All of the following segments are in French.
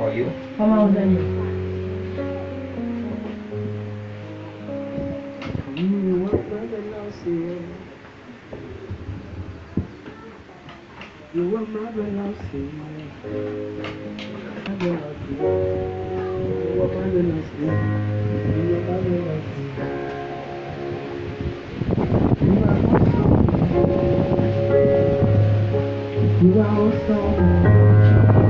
are you? Comment vous allez? You are my velocity. You are my velocity. You are my velocity. You are awesome.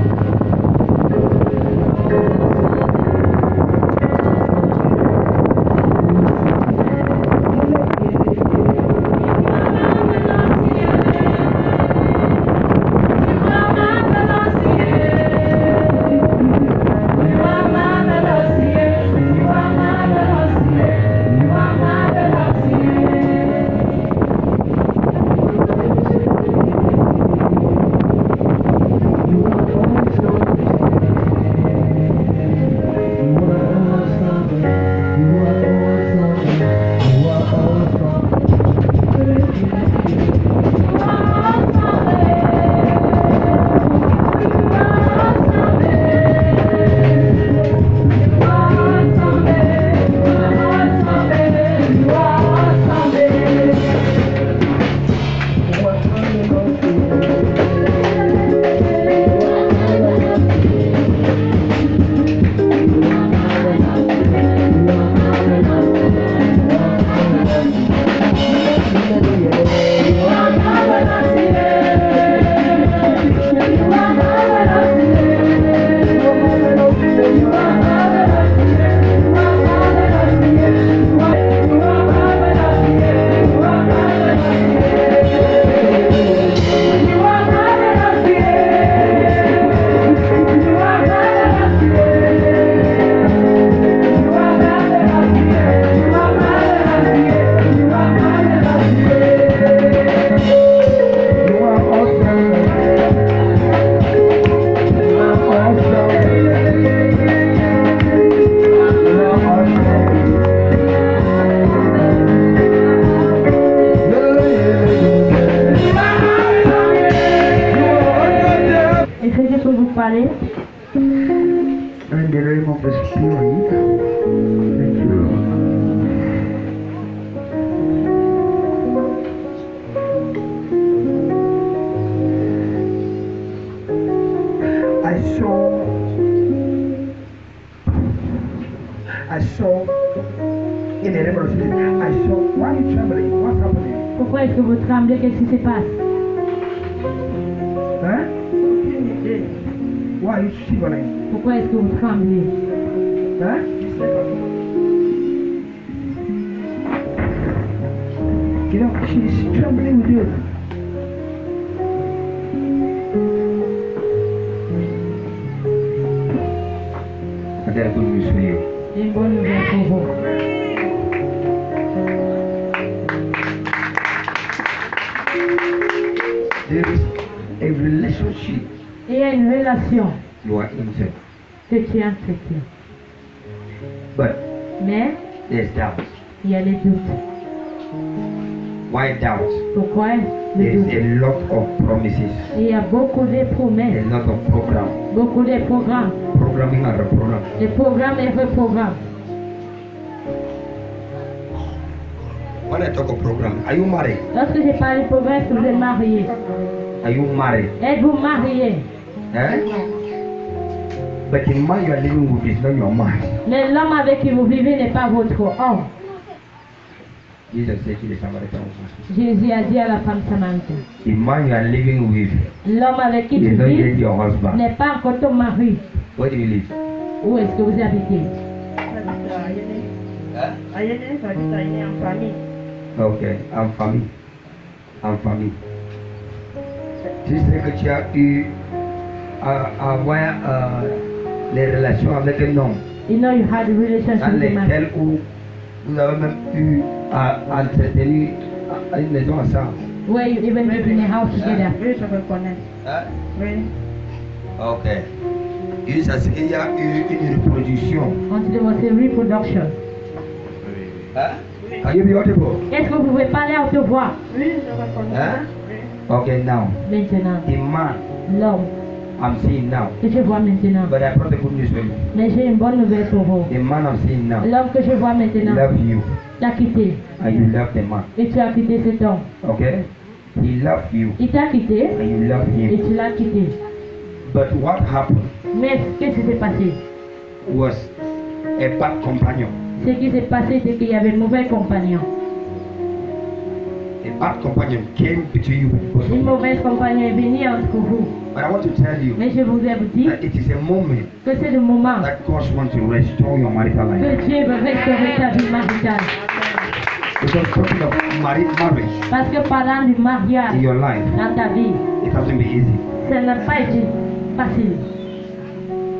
In the name of the Spirit, thank you, Lord. I saw in the realm of the Spirit, I saw, why are you trembling? What's happening? Pourquoi est-ce que vous tremblez? Qu'est-ce qui se passe? Hein? Why are you shivering? Pourquoi est-ce que vous tremblez? Hein? You know, she's trembling with you. I got a good news for you. Une bonne nouvelle pour vous. There is a relationship. Il y a une relation You are injured. que tu es infectée. But Mais there's doubt. il y a les doutes. Why doubt? Pourquoi There les is doutes? a lot of promises. Il y a beaucoup de A promesses, lot of program. beaucoup de programmes. Programming and reprogram. Les programmes et reprogrammes. When I talk of program, are you married? Lorsque je parle de programme, est-ce que vous êtes marié? Are you married? Êtes-vous marié? Eh? But the man you are living with is not your man. Mais l'homme avec qui vous vivez n'est pas votre homme. Jesus said to the Samaritan woman, Jésus a dit à la femme samaritaine, the man you are living with l'homme avec qui tu is not yet vis your husband. n'est pas encore ton mari. Where do you live? Où est-ce que vous habitez? En famille. Okay, I'm famille. I'm famille. Tu sais que tu as eu à avoir les relations avec un homme You know you had a relationship dans with a man lesquelles où vous avez même eu à entretenir une maison ensemble. where you even live in a house together. Oui, je reconnais. Hein? Oui. Ok. Jusqu'à ce qu'il y a eu une reproduction. Until there was a reproduction. Hein? Can you be audible? Est-ce que vous pouvez parler à haute voix? Oui, je reconnais. Hein? Oui. Okay, now Maintenant, the man l'homme I'm seeing now. que je vois maintenant. But I brought the good news for you. Mais j'ai une bonne nouvelle pour vous. The man I'm seeing now L'homme que je vois maintenant love you t'a quitté and you love the man. et tu as quitté cet homme. Okay? He loved you Il t'a quitté and you love et him. tu l'as quitté. But what happened Mais qu'est-ce qui s'est passé? was a bad companion. Ce qui s'est passé, c'est qu'il y avait un mauvais compagnon. A bad companion came between you both of Une you. mauvaise compagnon est venue entre vous. But I want to tell you Mais je voudrais vous dire that it is a moment que c'est le moment that God wants to restore your marital life. que Dieu veut restaurer ta vie maritale. Because talking of marriage Parce que parlant du in mariage your life, dans ta vie, it hasn't been easy. ça n'a pas été facile.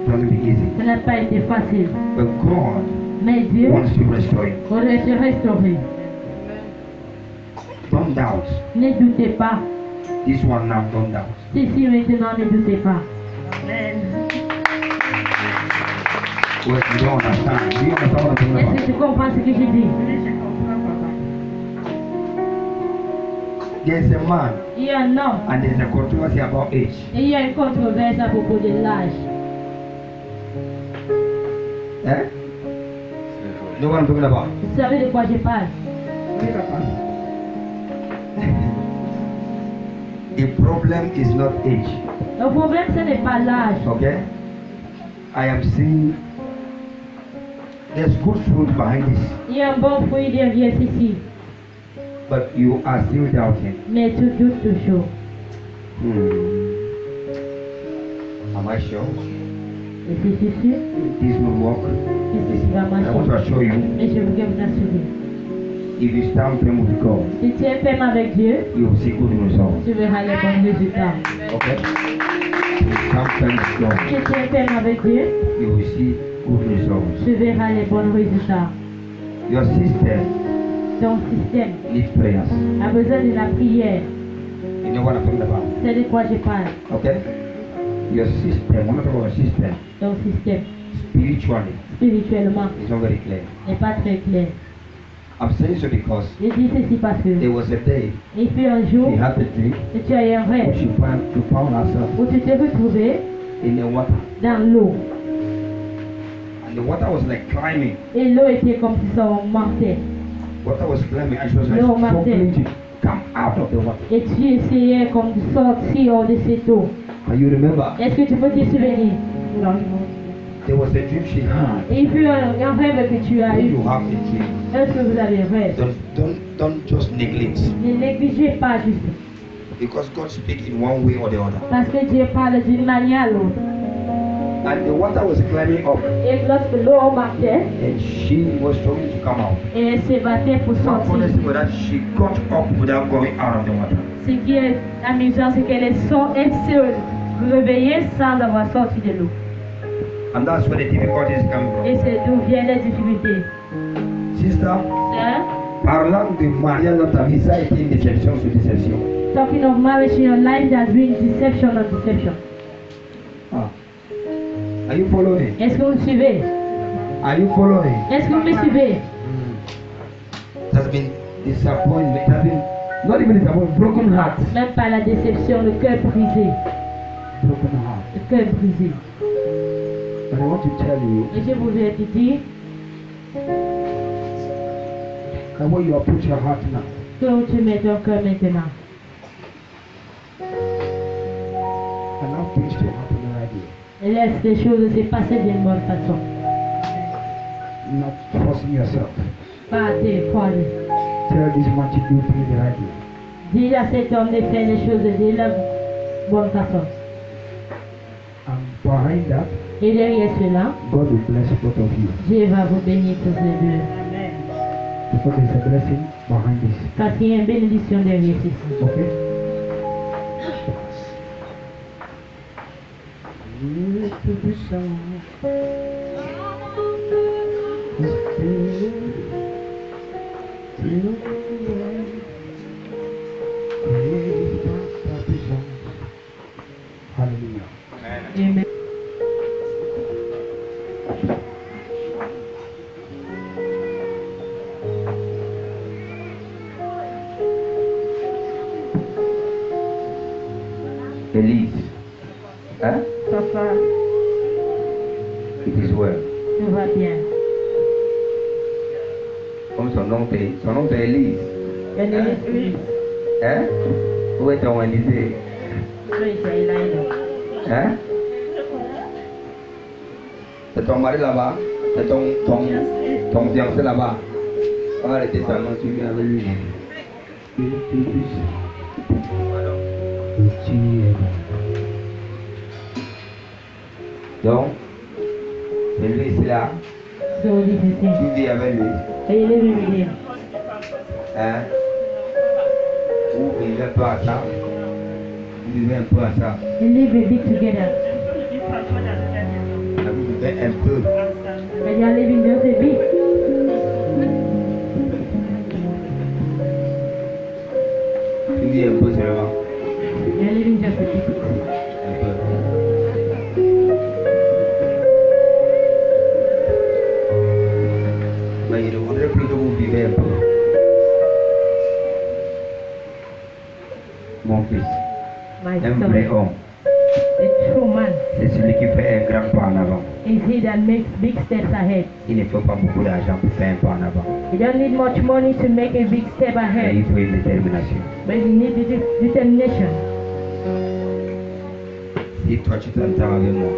It hasn't been easy. Ça n'a pas été facile. But God Mais Dieu wants to restore you. voudrait te restaurer. Don't doubt. Ne doutez pas. This one now, don't doubt. Si maintenant, ne doutez pas. Amen. Well, you don't understand. Do you understand what I'm talking Est-ce about? que tu comprends ce que je dis? Oui, je comprends, papa. There's a man Il y a un homme and there's a controversy about age. et il y a une controverse à propos de l'âge. Eh? You know what I'm talking about? Vous savez de quoi je parle? Oui, papa. The problem is not age. Le problème, ce n'est pas l'âge. Okay? I am seeing there's good fruit behind this, Il y a un bon fruit derrière ceci, but you are still doubting. mais tu doutes toujours. Am I sure? Et c'est sûr This will work. que ceci va I want to marcher. assure you, Mais je voudrais vous assurer. if you stand firm with God, Si tu es ferme avec Dieu, you will see good results. tu verras les bons résultats. Okay? If you stand firm with God, Si tu es ferme avec Dieu, you will see good results. tu verras les bons résultats. Your system Ton système needs prayers. a besoin de la prière. You know what I'm talking about? C'est de quoi je parle. Okay? Your system, when I talk about system, Ton système, spiritually, spirituellement, is not very clear. n'est pas très clair. I'm saying so because Je dis ceci parce que there was a day il fut un jour she had a dream que tu as eu un where rêve she found herself où tu t'es retrouvé in the water. dans l'eau. And the water was like climbing. Et l'eau était comme si ça montait. Water was climbing and she was like No, struggling to come out of the water. Et tu essayais comme de sortir hors de cette eau. And you remember, Est-ce que tu peux te souvenir? Non. there was a dream she had. Et il fut un rêve que tu as When eu. you have a dream, Est-ce que vous avez un rêve? don't just neglect. Ne négligez pas juste. Because God speaks in one way or the other. Parce que Dieu parle d'une manière à l'autre. And the water was climbing up Et lorsque l'eau montait, and she was struggling to come out. et elle se battait pour So sortir. honestly, but that she got up without going out of the water. Ce qui est amusant, c'est qu'elle se réveillait sans avoir sorti de l'eau. And that's where the difficulties come from. Et c'est d'où viennent les difficultés. Sister, Sir, parlant de mariage dans ta vie, ça a été une déception sur déception. talking of marriage in your life has been deception on deception. Ah. Are you following? Est-ce que vous me suivez? Are you following? Est-ce que vous me suivez? It has been disappointment. It has been not even disappointment, broken heart. Même pas la déception, le cœur brisé. Broken heart. Le cœur brisé. But I want to tell you Et je voudrais te dire that where you have put your heart now, que tu mets ton cœur maintenant. allow things to happen right here. Et laisse les choses se passer d'une bonne façon. Not forcing yourself. Pas te forcer. Tell this man to do things right here. Dis à cet homme de faire les choses de la bonne façon. And behind that, Et derrière cela, God will bless both of you. Dieu va vous bénir tous les deux. Amen. Because there's a blessing behind this. Parce qu'il y a une bénédiction derrière ceci. Okay? Hallelujah. Amen. Elise. Hein? It is well. Tout va bien. Comme son nom c'est Élise. Your name is Ruth. Hein? Où est ton Élysée? Praise the Elijah. Hein? C'est ton mari là-bas? C'est ton fiancé là-bas? On va arrêter ça, non, tu viens avec lui. Donc, c'est lui ici là. So this is him. Tu vis avec lui. So you live with him. Hein? Vous vivez un peu à ça. Vous vivez un peu à ça. You live a bit together. Vous vivez un peu. But you are living just a bit. Tu vis un peu seulement. You are living just a bit. Un peu. Mais il voudrait plus que vous vivez un peu. Mon fils, My un vrai son, homme, a true man, c'est celui qui fait un grand pas en avant. is he that makes big steps ahead. Il ne faut pas beaucoup d'argent pour faire un pas en avant. You don't need much money to make a big step Mais ahead, il faut une détermination. but you need determination. Si toi tu t'entends avec moi,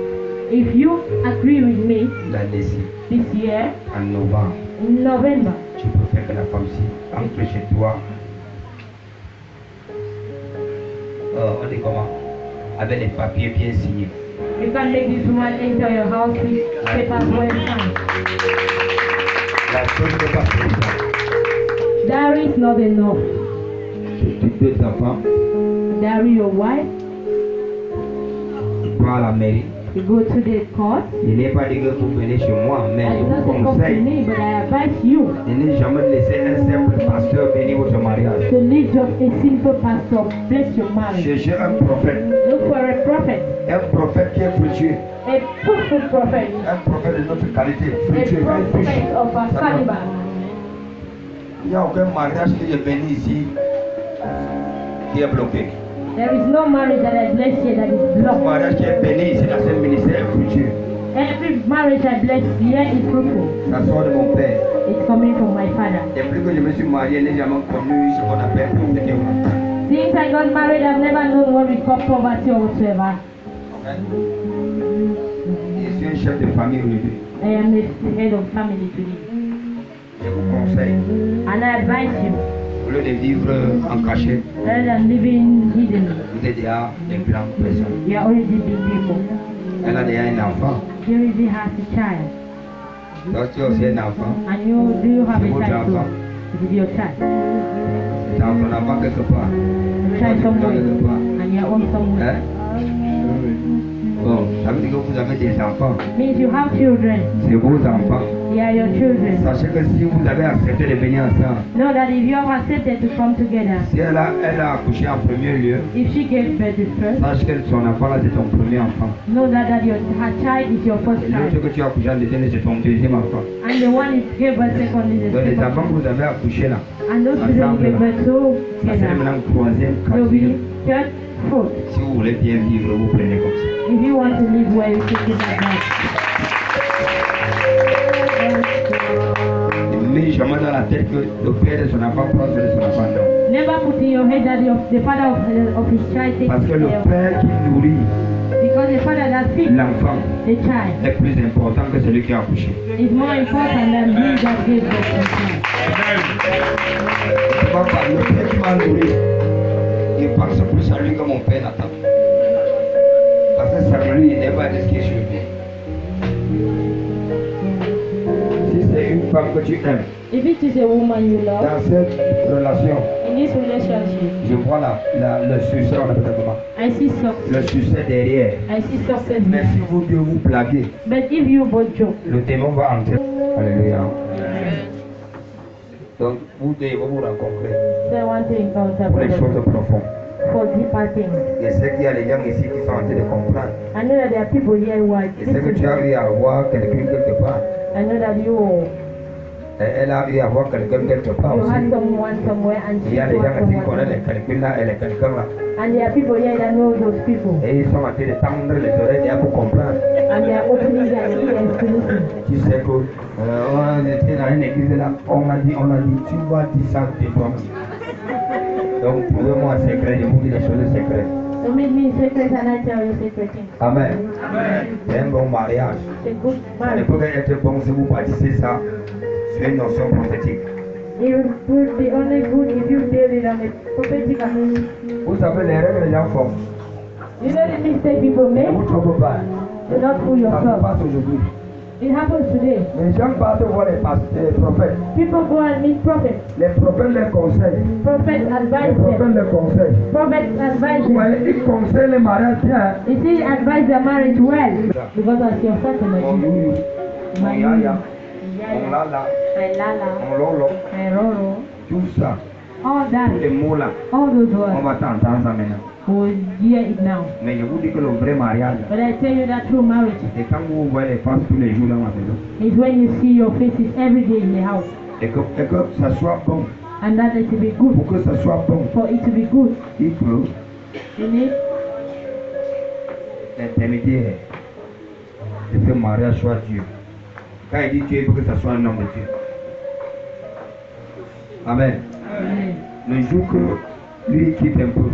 If you agree with me l'année-ci, this year, en novembre, in November, tu peux faire que la femme-ci entre chez toi. On dit comment? Avec les papiers bien signés. you can make this woman enter your house with papers well signed. La chose n'est pas suffisante. Dowry is not enough. Tu deux enfants, Dowry your wife, tu vas à la mairie. you go to the court. Il n'est pas dit que vous venez chez moi, mais I je did not vous say come to conseille me, but I advise you de ne jamais laisser un simple pasteur venir votre mariage. to leave just a simple pastor bless your marriage. Cherchez un prophète. Look for a prophet, Un prophète qui est fructueux. a fruitful prophet, Un prophète de notre qualité. a Fructueux. prophet of a caliber. Il n'y a aucun mariage qui est venu ici qui est bloqué. There is no marriage that I bless here that is Le blocked. mariage qui est venu ici dans ce ministère est fructueux. Every marriage I bless here is fruitful. Ça sort de mon père. It's coming from my father. Depuis que je me suis marié, je n'ai jamais connu ce qu'on appelle pauvreté. Since I got married, I've never known what we call poverty or whatsoever. Je suis un chef de famille aujourd'hui. I am the head of family today. Je vous conseille, And I advise you, au lieu de vivre en cachette, rather than living hidden, vous êtes déjà de grandes personnes. you are already big people. Elle a déjà un enfant. You already have a child. Donc tu as aussi un enfant. And you do have C'est a votre child too. enfant. It is your child. Tu as ton enfant quelque part. The child somewhere. And you are on somewhere. Hein? Bon, ça veut dire que vous avez des enfants. Means you have children. C'est vos enfants. They are your children. Sachez que si vous avez accepté de venir ensemble, Know that if you have accepted to come together, si elle a accouché en premier lieu, if she gave birth first, sache que son enfant là c'est ton premier enfant. know that her child is your first Et l'autre child. que tu as accouché en deuxième, c'est ton deuxième enfant. And the one is gave birth second is the Donc les second. enfants que vous avez accouchés là, And those children you gave birth to ça c'est together maintenant troisième, will be quatrième. third, fourth. Si vous voulez bien vivre, vous prenez comme ça. If you want to live well, you take it like that. Ne mets jamais dans la tête que le père de son enfant prend soin de son enfant. Non. Never put in your head that the father of his child takes Parce que le care of. père qui nourrit Because the father that feeds l'enfant the child est plus important que celui qui a accouché. is more important than he that gave birth to the child. Tu vas parler, le père qui m'a nourri, il pense plus à lui que mon père n'attend. Parce que ça lui, il n'est pas risqué sur lui. Si c'est une femme que tu aimes, If it is a woman you love, dans cette relation, in this relationship, je vois le succès, on appelle ça comment? I see success. Le succès derrière. I see success. Mais si vous deux vous blaguez, But if you both joke, le démon va entrer. Alléluia. Donc, vous deux vous vous rencontrez say one thing encounter pour les choses profondes. for deeper things. Je sais qu'il y a des gens ici qui sont en train de comprendre. I know that there are people here who are Je sais que tu as eu à voir quelqu'un quelque part. I know that Elle a eu à voir quelqu'un quelque part you aussi. had someone somewhere and Il she y a des was gens qui someone. connaissent les calculs là et les calculs là. And there are people here that know those people. Et ils sont en train de tendre les oreilles déjà pour comprendre. and they are opening their ears to listen. Tu sais que on était dans une église là, on a dit, tu vas dire ça de toi. Donc, trouvez-moi un secret, je vous dis les choses secrètes. So meet me in secret and I tell you secret things. Amen. C'est un bon mariage. It's a good Ça ne marriage. peut être bon si vous bâtissez ça sur une notion prophétique. It would be only good if you build it on a prophetic anointing. Vous savez, les règles les gens font. You know the mistake people Ne make? vous trompez pas. Do not fool Ça se yourself. passe aujourd'hui. It happens today. Les gens partent voir les prophètes. People go and meet prophets. Les prophètes les conseillent. Prophets Les advise prophètes them. les conseillent. Prophets advise Vous them. voyez, ils conseillent les mariages bien. You see, advise their marriage well. Because as your Mon sentiment. youyou, mon yaya, mon lala, My lala, mon lolo, my roro, tout ça, all tous that, les mots là, all those on words, va t'entendre ça maintenant. will hear it now. Mais je vous dis que le vrai mariage, But I tell you that true marriage c'est quand vous voyez les faces tous les jours dans ma maison. is when you see your faces every day in the house. Et que ça soit bon. And that it to be good. Pour que ça soit bon, For it to be good, il faut you need l'intermédiaire de ce mariage soit Dieu. Quand il dit Dieu, il faut que ça soit un homme de Dieu. Amen. Amen. Le jour que lui quitte un peu,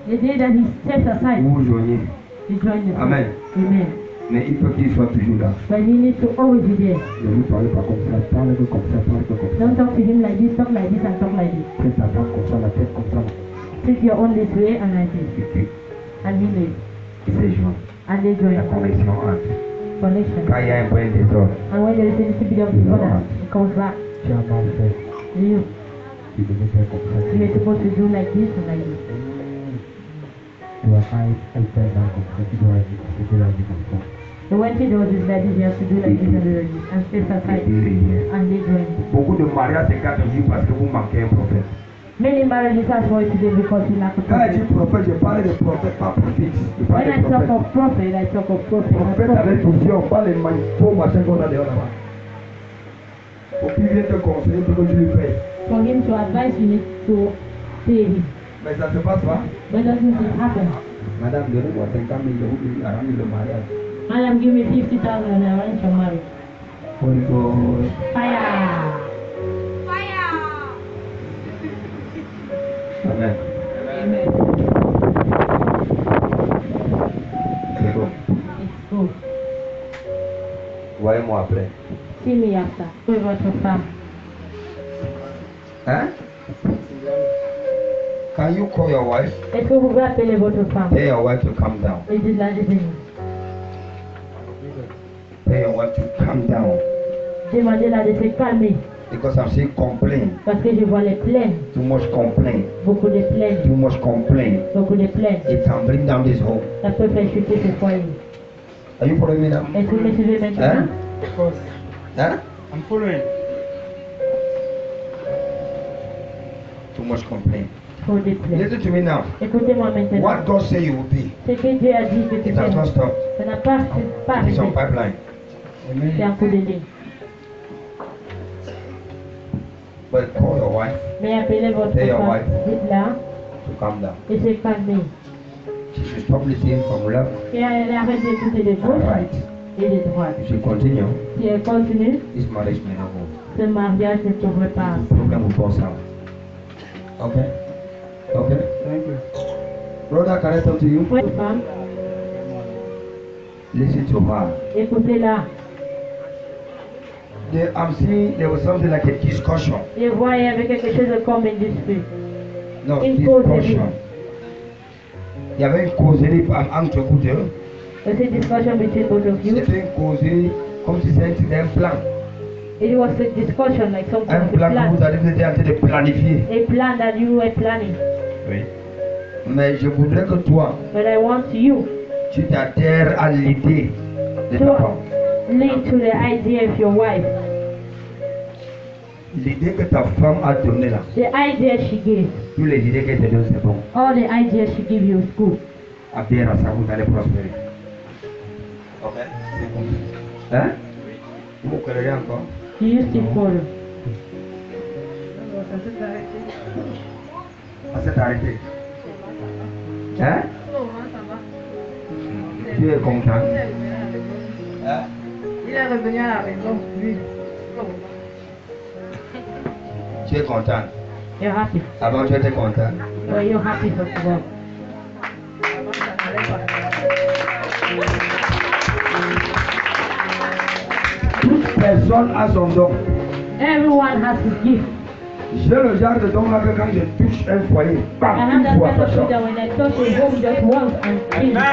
The day that he steps aside, vous joignez. he joins the Amen. Amen. Mais il faut qu'il soit toujours là. But he needs to always be there. Ne vous parlez pas comme ça, parlez que comme ça, parlez que comme ça. Don't talk to him like this, talk like this, and talk like this. Faites ta femme comme ça, la tête comme ça. Treat your own this way and like this. Et puis, And he lives. il se joint. And they join. La connexion entre. Connection. Quand il y a un point de désordre, And when there is a little bit of disorder, it comes back. tu as mal fait. You, Tu devais faire comme ça. you are supposed to do like this and like this. Tu dois pas être là comme ça, tu dois agir comme ça. So when she does this like this, you have to do like this and do like this. And step aside. Et puis, And they join. beaucoup de mariages s'écartent aujourd'hui parce que vous manquez un prophète. Many marriages are for today because you lack a Quand je prophet. dis prophète, je parle de prophète, pas prophète. Je parle When I de talk prophète. of prophet, I talk of prophet. not Prophète avec prophet. vision, pas les faux machins qu'on a dehors là-bas. Pour qu'il vienne te conseiller, pour que tu lui payes. For him to advise, you need to pay him. Mais ça se passe pas. But doesn't it happen? Madame, donnez-moi 50 000 euros pour arranger le mariage. Madam, give me 50,000 and I arrange your marriage. Holy Ghost. Fire! Amen. Amen. C'est bon. It's good. Voyez-moi après. See me after. Go votre femme. Hein? Can you call your wife? Est-ce que vous pouvez appeler votre femme? Tell your wife to calm down. Et dites-la de venir. Tell your wife to calm down. Demandez-la de se calmer. Because I'm saying complain. Parce que je vois les plaintes. Too much complain. Beaucoup de plaintes. Too much complain. Beaucoup de plaintes. It can bring down this home. Ça peut faire chuter ce foyer. Are you following me now? Est-ce que vous me suivez maintenant? Hein? Hein? I'm following. Too much complain. Trop de plaintes. Listen to me now. Écoutez-moi maintenant. What God say you will be, Ce que Dieu a dit que tu it has not fais, stopped. ça n'a pas It is on arrêté. pipeline. C'est un coup de ligne. But call your wife Mais appelez votre Tell your femme. wife. Dites-la to calm down. et se calmer. She should stop listening from love. Et elle arrête d'écouter de gauche Right. et de droite. If she continue, Si elle continue, this marriage may not go. ce mariage ne pourrait pas. Problem will burst out. Okay? Okay? Thank you. Brother, can I talk to you? Votre femme, Listen to her. écoutez-la. I'm seeing there was something like a discussion. Je vois il y avait quelque chose de comme une dispute. No, Une causerie. discussion. Il y avait une causerie entre vous deux. It's a discussion between both of you. C'était une causerie comme si c'était un plan. It was a discussion like something Un like a plan que vous plan. avez en train de planifier. A plan that you were planning. Oui. Mais je voudrais que toi, But I want you tu t'adhères à l'idée de ta femme. to link to the idea of your wife. L'idée que ta femme a donnée là, The idea she gave. toutes les idées qu'elle te donne, c'est bon. All the ideas she gave you is good. Adhère à ça, vous allez prospérer. Ok? C'est bon. Hein? Vous me connaissez encore? Do you still follow? À s'est arrêté. Hein? Tu es content? est revenu à la maison. Oui. Tu es content. You're happy. Avant, tu étais content. Well, you're happy first of all. Avant, ça n'allait pas. Toute personne a son don. Everyone has his gift. J'ai le genre de don là que quand je touche un foyer, I bam, have une that fois kind ça of sort. thing that when I touch a home just once and clean Une fois.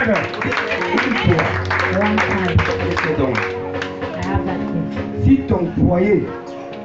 one time. C'est don. I have that thing. Si ton foyer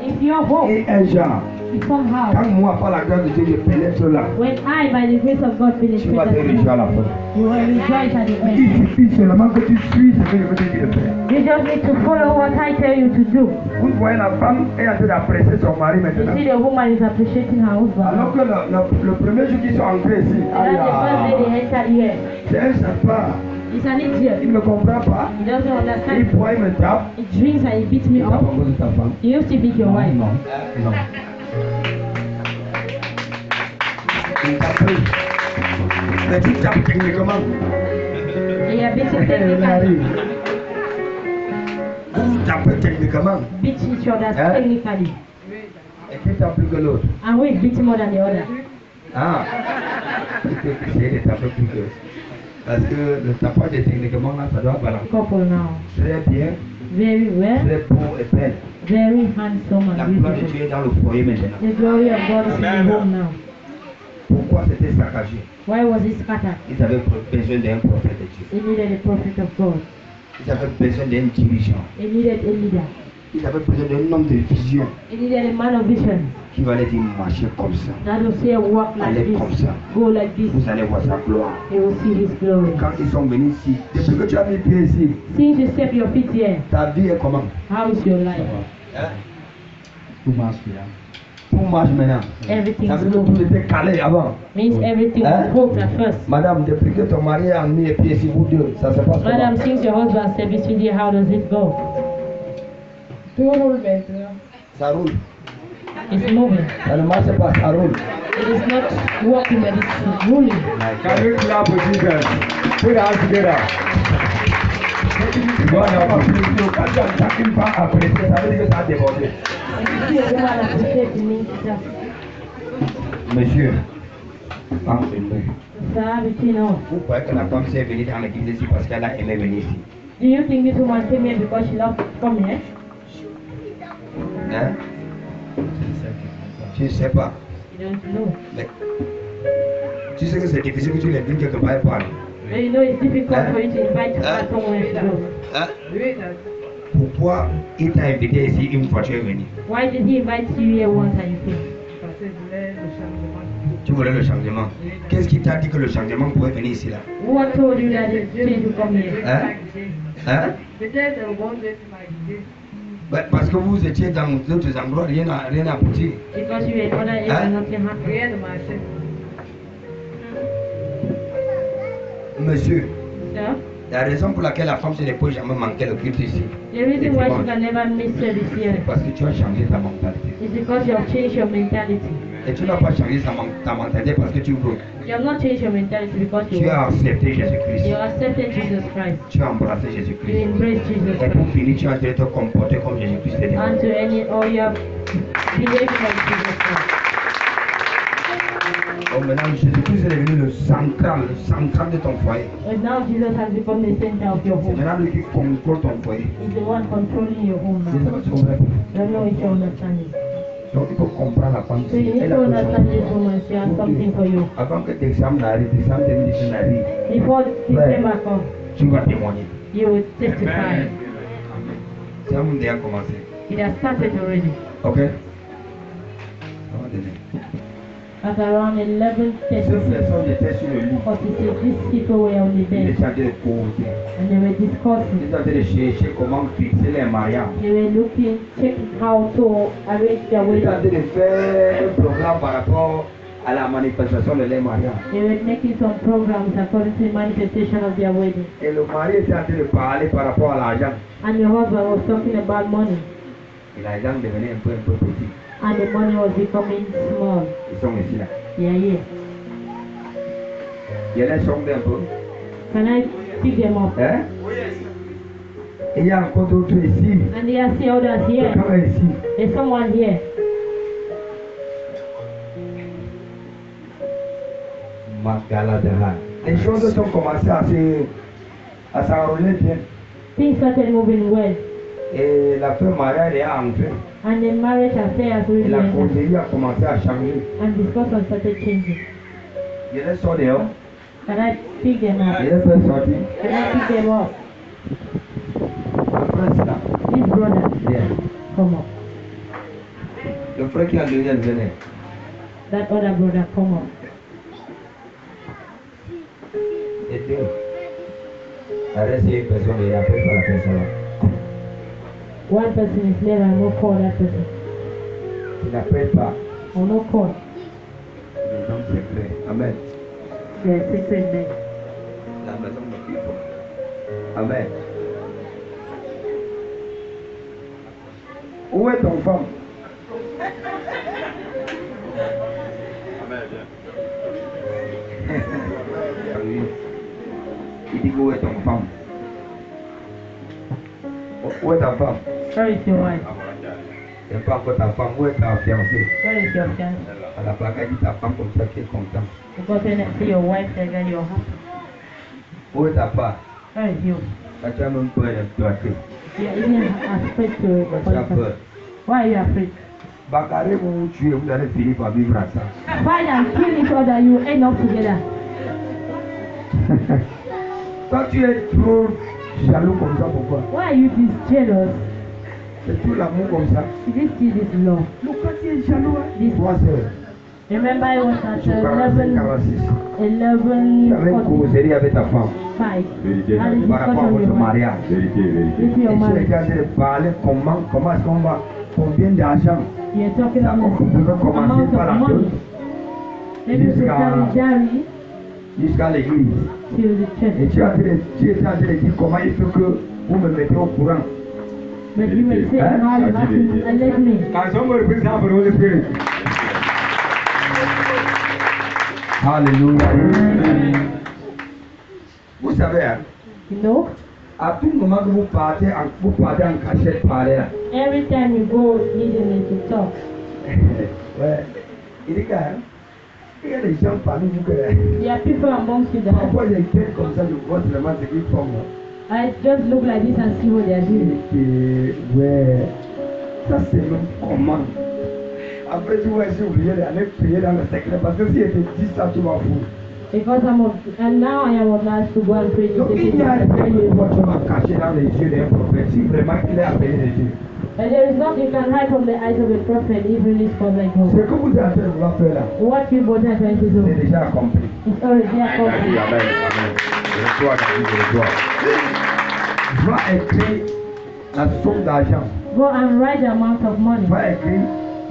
If your home est un genre, is somehow, quand moi, par la grâce de Dieu, je pénètre là, when I, by the grace of God, finish tu with vas te that, réjouir à la fin. you will rejoice at the end. Il suffit seulement que tu suis ce que je veux te dire de faire. You just need to follow what I tell you to do. Vous voyez, la femme est en train d'apprécier son mari You maintenant. see, the woman is appreciating her husband. Alors que le premier jour qu'ils sont entrés ici, That's the first day they entered here. c'est un sympa. He's an idiot. Il ne me comprend pas. He doesn't Il understand. boit, il me tape. He drinks and he beats me Il tape up. à cause de ta femme. You used to beat your wife. Non. Il t'a pris. Mais tu tapes techniquement. And you are beating Elle technically. arrive. Vous tapez techniquement. Beat each other Hein? technically. Et qui tape plus que l'autre? And who is beating more than the other? Ah. Il faut essayer de taper plus que. Parce que le tapage techniquement là, ça doit balancer. Couple now. Très bien, Very well, très beau et belle. very handsome La and gloire de beautiful. Dieu est dans le foyer maintenant. The glory of God is in the home now. Pourquoi c'était saccagé? Why was it scattered? Ils avaient besoin d'un prophète de Dieu. It needed a prophet of God. Ils avaient besoin d'un dirigeant. It needed a leader. Ils avaient besoin d'un homme de vision It needed a man of vision qui va les dire marcher comme ça. that will say walk like Allez this, comme ça. go like this. Vous allez voir sa gloire. You will see His glory. Quand ils sont venus ici, depuis que tu as mis pied ici, Since you step your feet here, ta vie est comment? how is your life? Hein? Tout marche bien. Tout marche maintenant. Everything Ça is veut dire que tout moving. était calé avant. Means everything Hein? was hope at first. Madame, depuis que ton mari a mis les pieds ici, vous deux, ça se passe Madam, comment? since your husband stepped between here, how does it go? Tout roule maintenant. Ça roule. It's moving. Ça ne marche pas, ça roule. It is not walking, but it's ruling. Can you clap for Jesus? Put your hands together. Voilà, quand chacune va apprécier, ça veut dire que ça a débordé. And you see a woman appreciating me, just Monsieur, entendez. Sir, between us. Vous croyez que la femme s'est venue dans l'église ici parce qu'elle a aimé venir ici? Do you think this woman came here because she loved to come here? Hein? Je ne sais pas. You don't know. Mais tu sais que c'est difficile que tu l'invites quelque part et parles. But you know it's difficult for you to invite her somewhere to go. Hein? Oui, ça. Pourquoi il t'a invité ici une fois tu es venu? Why did he invite you here once and you came? Parce que je voulais le changement. Tu voulais le changement. Qu'est-ce qui t'a dit que le changement pouvait venir ici là? What told you that it's change to come here? Hein? Hein? Peut-être le bon Dieu qui m'a guidé. Ouais, parce que vous étiez dans d'autres endroits, rien n'a abouti. Because you were in other areas, Hein? nothing happened. Rien ne marchait. Monsieur, Sir, la raison pour laquelle la femme ne peut jamais manquer le culte ici, the reason why she can never miss service here c'est parce que tu as changé ta mentalité. is because you have changed your mentality. Et tu n'as pas changé ta mentalité parce que tu veux. You have not changed your mentality because Tu as accepté Jésus-Christ. you accepted Jesus Christ. Tu as embrassé You Jésus-Christ. embraced Jesus Et pour Christ. finir, tu as dû te comporter comme Jésus-Christ te demande. And to any, or you have behaved like Jesus Christ. Oh, maintenant, Jésus-Christ est devenu le central de ton foyer. But now Jesus has become the center of your C'est home. maintenant lui qui contrôle ton foyer. He's the one controlling your home Je ne sais pas now. si tu comprends. I don't know if you understand it. Donc, il faut comprendre la femme. So you need Elle to a besoin. understand this woman. She has something for you. Avant que l'examen n'arrive, l'examen technique n'arrive, Before December comes, tu vas témoigner. you will testify. C'est un monde déjà commencé. It has started already. Ok? Ça va donner. At around 11:30, Ces personnes étaient sur le lit. 46, these people were on the Ils bed étaient en train de causer. and they were discussing. Ils étaient en train de chercher comment fixer les mariages. They were looking, checking how to arrange their Ils étaient en train wedding. de faire un programme par rapport à la manifestation de leur mariage. They were making some programs according to the manifestation of their wedding. Et le mari était en train de parler par rapport à l'argent. And the husband was talking about money. Et l'argent devenait un peu petit. And the money was becoming small. Ils sont ici là. They are here. Il y en a un peu. Can I pick them up? Hein? Et il y a encore d'autres ici. And there are still others here. Quelqu'un est ici. There's someone here. Magaladaha. Les choses ont commencé à s'enrouler bien. Things started moving well. Et la femme Maria elle est entrée. And the marriage affair has Et really la ended. causerie a commencé à changer. And discussion started changing. Je les sors dehors. Can I pick them Je up? les fais sortir. Can I pick them up? Le frère c'est là. This brother, Viens. come up. Le frère qui a donné le venez. That other brother, come up. Et deux. Arrête une personne et après par la personne là. One person is there and no call that person. Tu n'appelles pas. Or no call. Les hommes secrets. Amen. There's secret there. La maison de people. Amen. Où est ton femme? Oui. Il dit où est ton femme? Où est ta femme? Where is your wife? C'est pas encore ta femme. Où est ta fiancée? Where is your fiance? À la plaque, dit ta femme comme ça, tu es content. Because when I see your wife, I get you're happy. Où est ta part? Where is you? Quand tu as même peur de toi. You're even afraid to Quand tu as peur. Why are you afraid? Bagarre, vous tuez, vous allez finir par vivre à ça. Fight and kill each other, you end up together. Toi, tu es trop jaloux comme ça, pourquoi? Why are you this jealous? C'est tout l'amour comme ça. This is this love. Donc, quand tu es jaloux, This, toi, c'est. remember I was at 45, 46. 11 Tu avais une 45 causerie avec ta femme Vérité. and par rapport à discussion votre with mariage. Vérité, vérité. This is Et your tu marriage. étais en train de parler comment est-ce qu'on va, combien d'argent. You're talking Ça, on about pouvait commencer amount par la of money. dot Maybe you could carry Jerry jusqu'à l'église. to the Et church. tu étais en train de dire comment il faut que vous me mettez au courant. But you will say, Huh? no, you have to let me. Quand somebody brings out the Holy Spirit. Alléluia. Vous savez, hein, You know, à tout moment que vous partez en cachette parler là. every time you go hidden to talk, Ouais. Il dit qu'il y a des gens parmi vous que there are people amongst you that parfois les quêtes comme ça, je vois seulement ce qu'ils font. I just look like this and see what they are doing. Et ouais, ça c'est même comment. Après tu vas essayer d'aller prier dans le secret parce que si elle te dit ça, tu vas fou. Because and now I am obliged to go and pray to Donc take il it y a to rien the que tu vas cacher dans les yeux d'un prophète si vraiment il est appelé de Dieu. And there is nothing you can hide from the eyes of a prophet, even if from like Ce home. que vous êtes en train de vouloir faire là, What you both are trying to do, c'est déjà accompli. it's already Amen, accomplished. amen, amen. Je reçois, David, je reçois. Va écrire la somme d'argent. Go and write the amount of money. Va écrire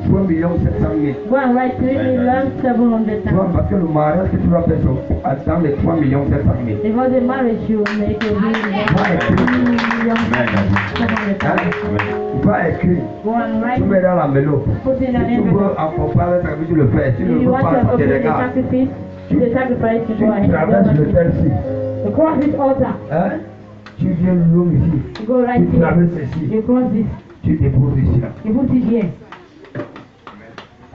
3 700 000. Go and write 3,700,000. Parce que le mariage que tu vas faire c'est dans les 3 700 000. Because the marriage you make a Amen, David. 3,700,000. Amen. Va écrire. Go and write. Tu mets dans l'enveloppe. Put in Si an tu veux envelope. accompagner ta vie, tu le fais. Si tu If ne you veux want pas, to ça te accomplish the regarde. sacrifice, the sacrifice Tu to go ahead. traverses le tel-ci. You cross this altar. Hein? Tu viens l'homme ici. You go right Tu here. traverses ici. You cross this. Tu déposes ici. You put it here.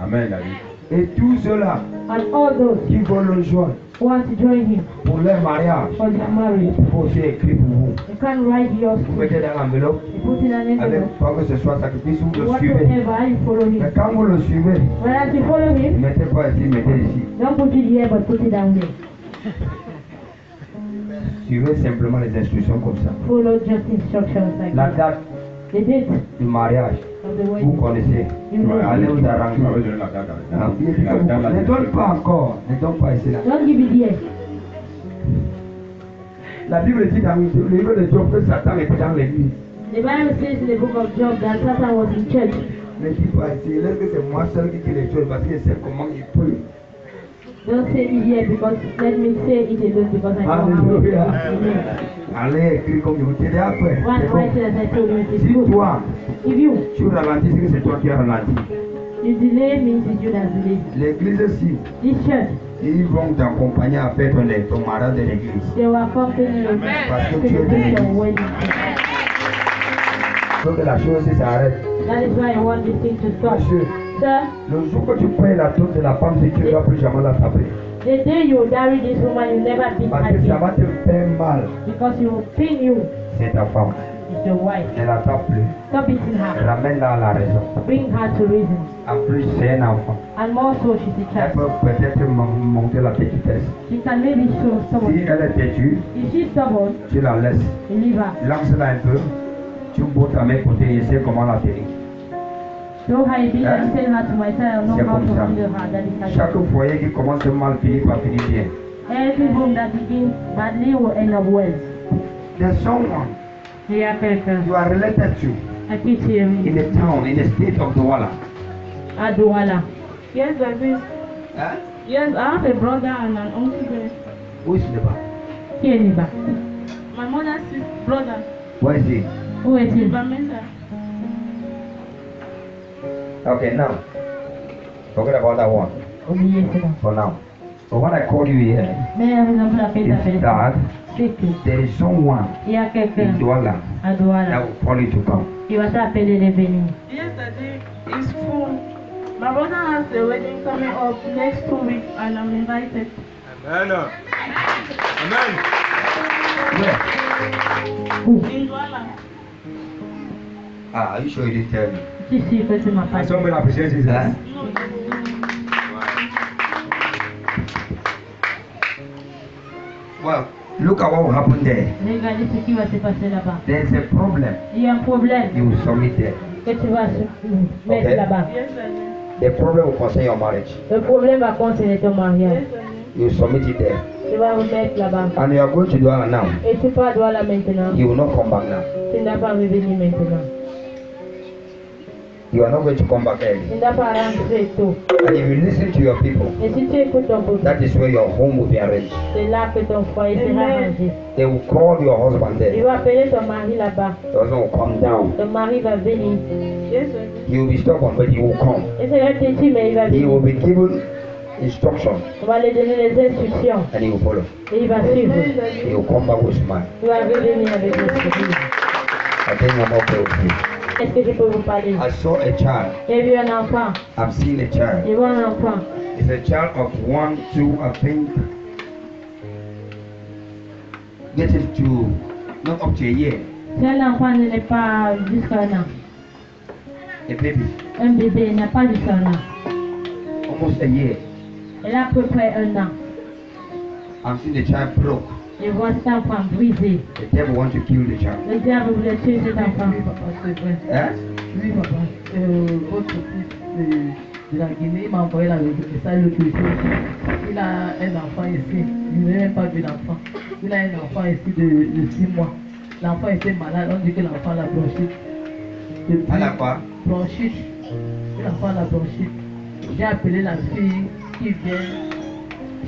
Amen, David. Et tous ceux-là And all those qui veulent le joindre who want to join him pour leur mariage, for their marriage, il faut aussi écrire pour vous. you can write yours. Vous mettez dans l'enveloppe You put in an avec envelope. pas que ce soit sacrifice, vous le suivez. Whatever, you follow Mais him. quand vous le suivez, Whereas you follow ne him, mettez pas ici, mettez ici. don't put it here, but put it down there. Suivez simplement les instructions comme ça. Follow just instructions like La that. date The date du mariage, of the vous wedding. connaissez. Allez vous Tu arranger. m'avais donné la date. Ah, il dit que vous- Ne donne pas encore, ne donne pas ici là. Don't give it here. La Bible dit dans le livre de Job que Satan était dans l'église. The Bible says in the book of Job that Satan was in church. Ne dis pas ici, laisse que c'est moi seul qui dis les choses parce qu'il sait comment il peut. Don't say it here because let me say it alone because I know how it is. Alléluia. Amen. Allez écrire comme je vous disais après. One C'est bon. write it as I told you, it is Si good. toi, If you ralentis, c'est que c'est toi qui as ralenti. delay means it's you that delay. L'église aussi, This church, ils vont t'accompagner à faire ton mariage de l'église. they were accompanying you Parce que to tu es de the your l'église. wedding. veux que la chose s'arrête. That is why I want this thing to stop. Monsieur, Sir, le jour que tu payes la dot de la femme, si tu ne vas plus jamais la taper. the day you marry this woman, you never beat Parce her que ça va again. te faire mal. Because you will pain you. C'est ta femme. It's your wife. Ne la tape plus. Stop beating her. Ramène-la à la raison. Bring her to reason. En plus, c'est un enfant. And more so, she's a Elle child. peut peut-être monter la petitesse. She can maybe show Si someone. elle est têtue, If she's stubborn, tu la laisses. you leave her. Lance-la un peu. Tu bottes à mes côtés et sais comment la tenir. Show her a bit Hein? and tell her to myself, know C'est how comme to ça. handle her. That is how Chaque foyer qui commence mal finit par finir bien. every home that begins badly will end up well. There's someone Il y a quelqu'un you are related to à qui tu es in the town, in the state of Douala. à Douala. Yes, David. Huh? Yes, I have a brother and an uncle there. Who is Neba? Qui est Niba? My mother's brother, Where is he? Où est-il? Bamenda. Okay, now. Forget about that one Oubliez cela. for now. But what I call you here Mais la raison pour laquelle is t'appelles that c'est que there is someone il y a quelqu'un in Douala à that Douala will call you to come. qui va t'appeler de venir. Yes, Daddy. It's full. My brother has a wedding coming up next 2 weeks and I'm invited. Amen. Amen. Where? In Douala. Ah, are you sure you didn't tell me? Si, si, que tu m'as pas dit. Somebody appreciate Jesus. Huh? Well, look at what will happen there. Regardez ce qui va se passer là-bas. There's a problem. Il y a un problème You will submit there. que tu vas mettre Okay. là-bas. Yes, Daddy. The problem will concern your marriage. Le problème va concerner ton mariage. Yes, Daddy. You will submit it there. Tu vas vous mettre là-bas. And you are going to Douala now. Et tu vas à Douala maintenant. You will not come back now. Tu n'as pas revenu maintenant. You are not going to come back early. Tu n'as pas rentré tôt. And if you listen to your people, Et si tu écoutes ton peuple, that is where your home will be arranged. c'est là que ton foyer sera Amen. rangé. They will call your husband Il there. va appeler ton mari là-bas. The husband will come down. Ton mari va venir. Yes, Daddy. He will be stubborn, but he will come. Et c'est petit, mais il va He will venir. be given instruction On va lui donner les instructions. and he will follow. Et il va suivre. Amen, He Daddy. will come back with smile. Il va revenir avec le sourire. I think I'm okay with you. Est-ce que je peux vous parler? I saw a child. J'ai vu un enfant. I've seen a child. J'ai vu un enfant. It's a child of 1, 2, I think. Getting to not up to a year. Si un enfant n'est pas jusqu'à un an, A baby. un bébé n'a pas jusqu'à un an. Almost a year. Elle a à peu près un an. I'm seeing the child broke. Je vois cet enfant brisé. The devil wants to kill the child. Le diable voulait tuer cet enfant. Oui, papa, c'est vrai. Eh? Oui, papa. Votre fils de la Guinée, il m'a envoyé le message l'autre jour. Il a un enfant ici. Il n'a même pas vu l'enfant. Il a un enfant ici de 6 mois. L'enfant était malade. On dit que l'enfant a la bronchite. Depuis- Elle a quoi? Bronchite. L'enfant a la bronchite. J'ai appelé la fille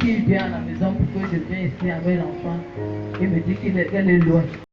qui vient à la maison pour que je vienne ici avec l'enfant. Il me dit qu'elle est loin.